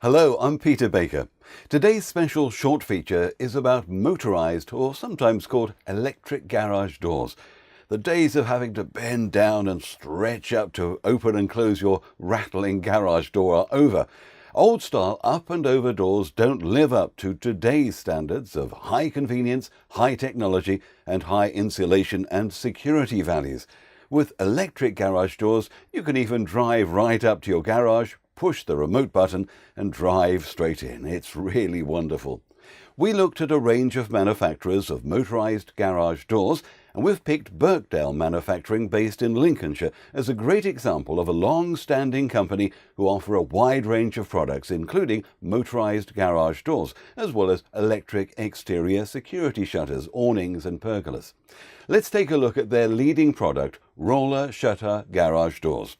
Hello, I'm Peter Baker. Today's special short feature is about motorized, or sometimes called electric garage doors. The days of having to bend down and stretch up to open and close your rattling garage door are over. Old-style up and over doors don't live up to today's standards of high convenience, high technology, and high insulation and security values. With electric garage doors, you can even drive right up to your garage, push the remote button and drive straight in. It's really wonderful. We looked at a range of manufacturers of motorized garage doors, and we've picked Birkdale Manufacturing based in Lincolnshire as a great example of a long-standing company who offer a wide range of products including motorized garage doors as well as electric exterior security shutters, awnings and pergolas. Let's take a look at their leading product, roller shutter garage doors.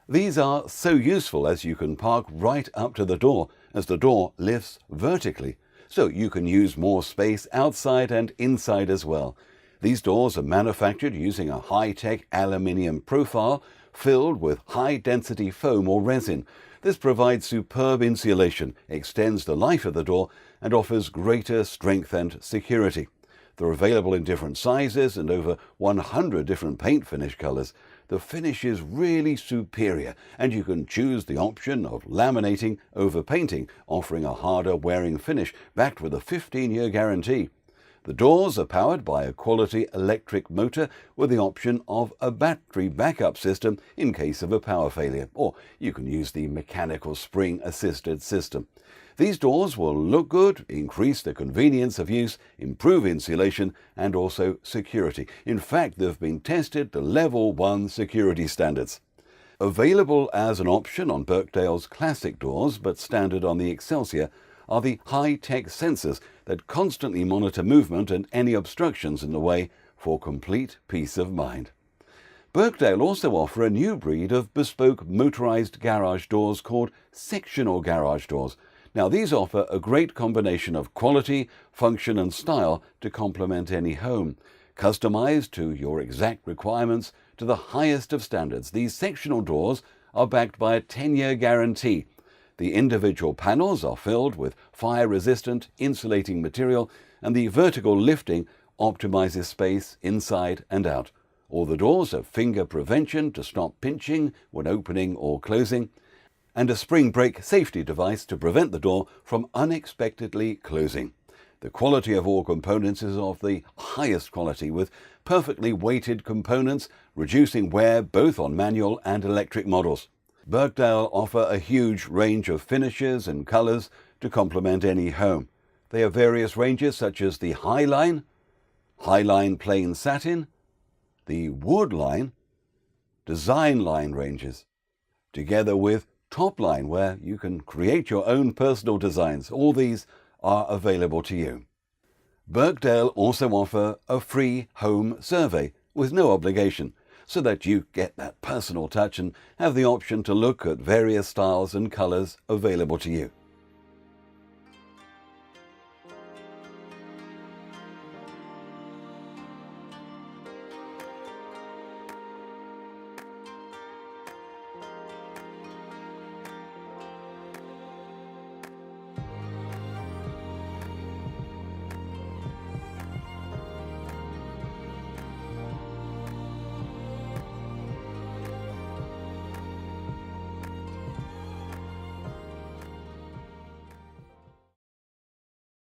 These are so useful as you can park right up to the door as the door lifts vertically, so you can use more space outside and inside as well. These doors are manufactured using a high-tech aluminium profile filled with high-density foam or resin. This provides superb insulation, extends the life of the door and offers greater strength and security. They're available in different sizes and over 100 different paint finish colors. The finish is really superior, and you can choose the option of laminating over painting, offering a harder wearing finish backed with a 15-year guarantee. The doors are powered by a quality electric motor with the option of a battery backup system in case of a power failure, or you can use the mechanical spring-assisted system. These doors will look good, increase the convenience of use, improve insulation and also security. In fact, they've been tested to level 1 security standards. Available as an option on Birkdale's classic doors, but standard on the Excelsior, are the high-tech sensors that constantly monitor movement and any obstructions in the way for complete peace of mind. Birkdale also offer a new breed of bespoke motorized garage doors called sectional garage doors. Now, these offer a great combination of quality, function and style to complement any home. Customized to your exact requirements to the highest of standards, these sectional doors are backed by a 10-year guarantee. The individual panels are filled with fire-resistant insulating material, and the vertical lifting optimizes space inside and out. All the doors have finger prevention to stop pinching when opening or closing, and a spring brake safety device to prevent the door from unexpectedly closing. The quality of all components is of the highest quality, with perfectly weighted components, reducing wear both on manual and electric models. Birkdale offer a huge range of finishes and colors to complement any home. They have various ranges such as the Highline Plain Satin, the Wood Line, Design Line ranges, together with Top Line, where you can create your own personal designs. All these are available to you. Birkdale also offer a free home survey with no obligation, so that you get that personal touch and have the option to look at various styles and colors available to you.